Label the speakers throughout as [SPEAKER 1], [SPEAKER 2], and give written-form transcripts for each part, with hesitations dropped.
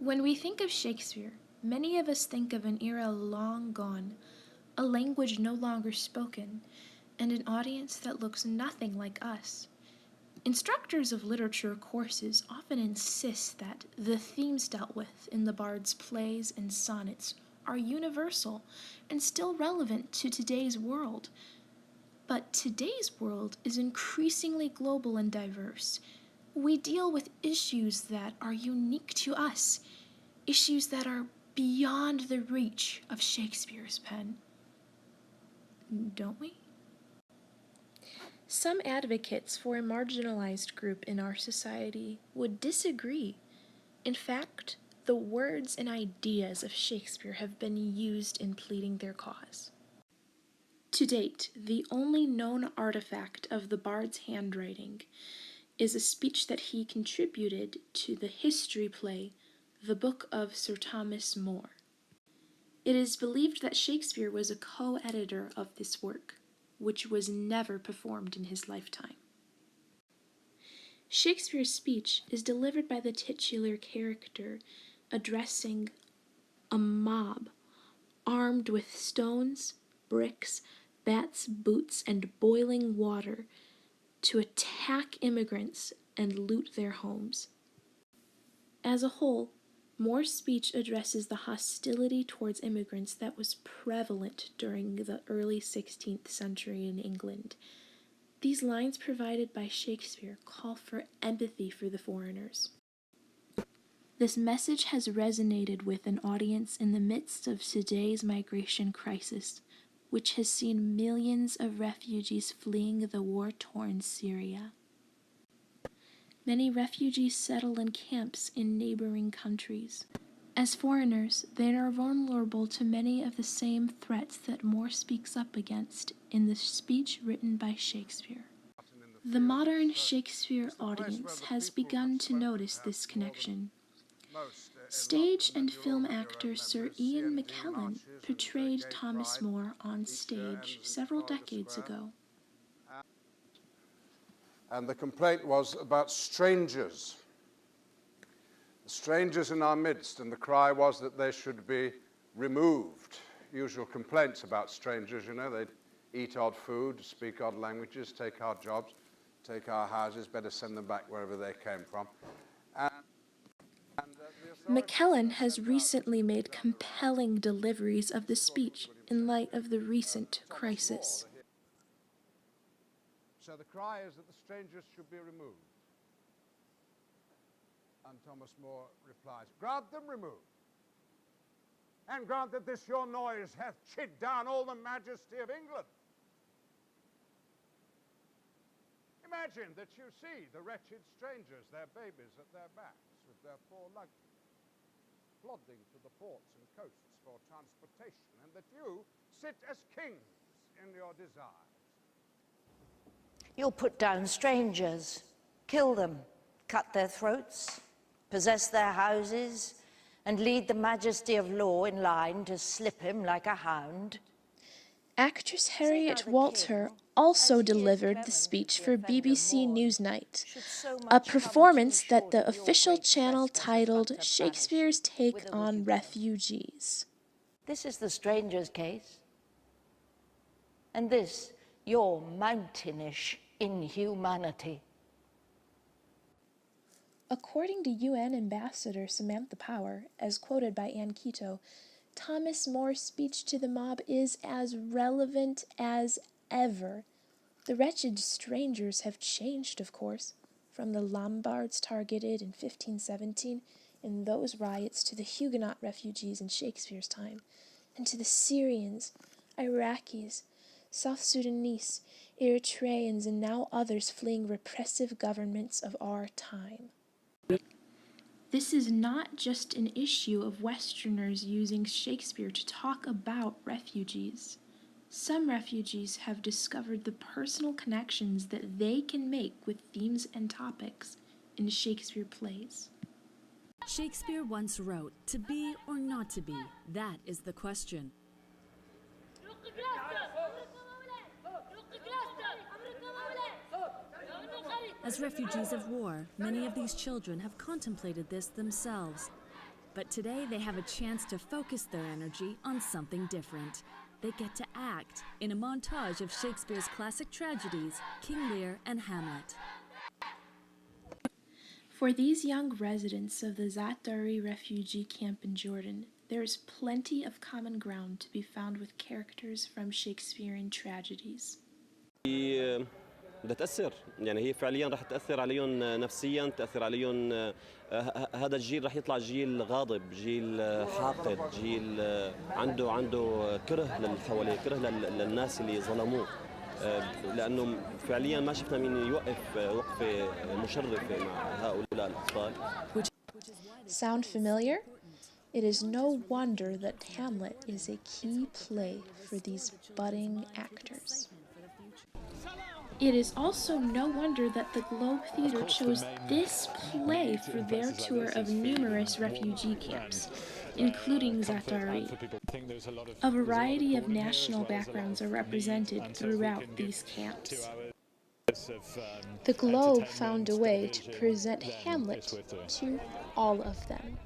[SPEAKER 1] When we think of Shakespeare, many of us think of an era long gone, a language no longer spoken, and an audience that looks nothing like us. Instructors of literature courses often insist that the themes dealt with in the bard's plays and sonnets are universal and still relevant to today's world. But today's world is increasingly global and diverse. We deal with issues that are unique to us, issues that are beyond the reach of Shakespeare's pen. Don't we? Some advocates for a marginalized group in our society would disagree. In fact, the words and ideas of Shakespeare have been used in pleading their cause. To date, the only known artifact of the bard's handwriting is a speech that he contributed to the history play, The Book of Sir Thomas More. It is believed that Shakespeare was a co-editor of this work, which was never performed in his lifetime. Shakespeare's speech is delivered by the titular character addressing a mob armed with stones, bricks, bats, boots, and boiling water to attack immigrants and loot their homes. As a whole, More's speech addresses the hostility towards immigrants that was prevalent during the early 16th century in England. These lines provided by Shakespeare call for empathy for the foreigners. This message has resonated with an audience in the midst of today's migration crisis, which has seen millions of refugees fleeing the war-torn Syria. Many refugees settle in camps in neighboring countries. As foreigners, they are vulnerable to many of the same threats that More speaks up against in the speech written by Shakespeare. The modern Shakespeare audience has begun to notice this connection. Stage and film actor Sir Ian McKellen portrayed Thomas More on stage several decades ago.
[SPEAKER 2] And the complaint was about strangers in our midst, and the cry was that they should be removed. Usual complaints about strangers, you know, they'd eat odd food, speak odd languages, take our jobs, take our houses, better send them back wherever they came from.
[SPEAKER 1] McKellen has recently made compelling deliveries of the speech in light of the recent crisis.
[SPEAKER 2] So the cry is that the strangers should be removed. And Thomas More replies, grant them removed, and grant that this your noise hath chid down all the majesty of England. Imagine that you see the wretched strangers, their babies at their backs, with their poor luggage, plodding to the ports and coasts for transportation, and that you sit as kings in your desires.
[SPEAKER 3] You'll put down strangers, kill them, cut their throats, possess their houses, and lead the majesty of law in line to slip him like a hound.
[SPEAKER 1] Actress Harriet Walter also delivered the speech for BBC Newsnight, a performance that the official channel titled Shakespeare's Take on Refugees.
[SPEAKER 3] This is the stranger's case, and this your mountainish inhumanity.
[SPEAKER 1] According to UN Ambassador Samantha Power, as quoted by Ann Quito, Thomas More's speech to the mob is as relevant as ever. The wretched strangers have changed, of course, from the Lombards targeted in 1517 in those riots to the Huguenot refugees in Shakespeare's time, and to the Syrians, Iraqis, South Sudanese, Eritreans, and now others fleeing repressive governments of our time. This is not just an issue of Westerners using Shakespeare to talk about refugees. Some refugees have discovered the personal connections that they can make with themes and topics in Shakespeare plays.
[SPEAKER 4] Shakespeare once wrote, "To be or not to be, that is the question." As refugees of war, many of these children have contemplated this themselves. But today they have a chance to focus their energy on something different. They get to act in a montage of Shakespeare's classic tragedies, King Lear and Hamlet.
[SPEAKER 1] For these young residents of the Zaatari refugee camp in Jordan, there is plenty of common ground to be found with characters from Shakespearean tragedies.
[SPEAKER 5] بدها تأثر يعني هي فعليا رح تأثر عليهم نفسيا تأثر عليهم هذا الجيل رح يطلع جيل غاضب جيل حاقد جيل عنده كره للي حواليه كره للناس اللي ظلموه لأنه فعليا ما شفنا مين يوقف وقفة مشرفة مع هؤلاء الأطفال.
[SPEAKER 1] Sound familiar? It is no wonder that Hamlet is a key play for these budding actors. It is also no wonder that the Globe Theatre chose this play for their tour of numerous refugee camps, including Zaatari. A variety of national backgrounds are represented throughout these camps. The Globe found a way to present Hamlet to all of them.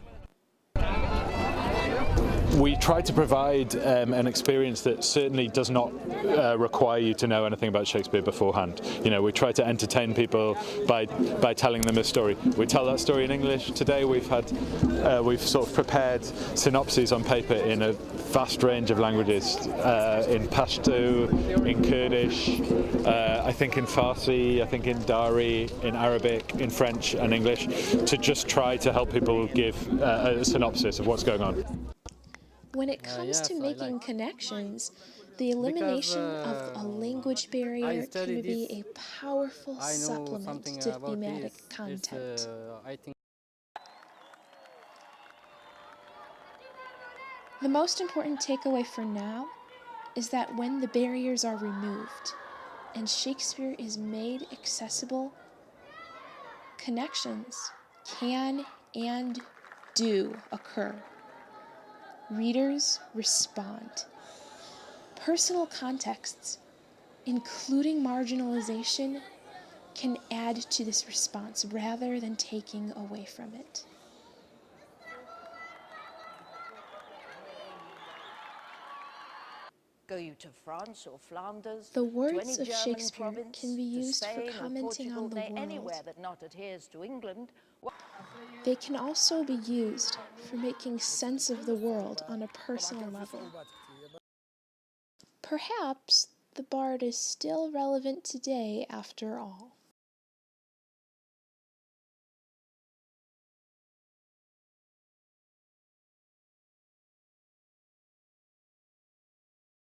[SPEAKER 6] We try to provide an experience that certainly does not require you to know anything about Shakespeare beforehand. You know, we try to entertain people by telling them a story. We tell that story in English. Today we've sort of prepared synopses on paper in a vast range of languages, in Pashto, in Kurdish, I think in Farsi, I think in Dari, in Arabic, in French and English, to just try to help people give a synopsis of what's going on.
[SPEAKER 1] When it comes to making connections, the elimination of a language barrier can be a powerful supplement to thematic content. The most important takeaway for now is that when the barriers are removed and Shakespeare is made accessible, connections can and do occur. Readers respond. Personal contexts, including marginalization, can add to this response rather than taking away from it.
[SPEAKER 3] Go you to France or Flanders,
[SPEAKER 1] The
[SPEAKER 3] to
[SPEAKER 1] words
[SPEAKER 3] any
[SPEAKER 1] of
[SPEAKER 3] German
[SPEAKER 1] Shakespeare
[SPEAKER 3] province,
[SPEAKER 1] can be
[SPEAKER 3] to
[SPEAKER 1] used for
[SPEAKER 3] Spain or
[SPEAKER 1] commenting
[SPEAKER 3] Portugal,
[SPEAKER 1] on the
[SPEAKER 3] nay,
[SPEAKER 1] world.
[SPEAKER 3] anywhere that not adheres to England.
[SPEAKER 1] They can also be used for making sense of the world on a personal level. Perhaps the bard is still relevant today after all.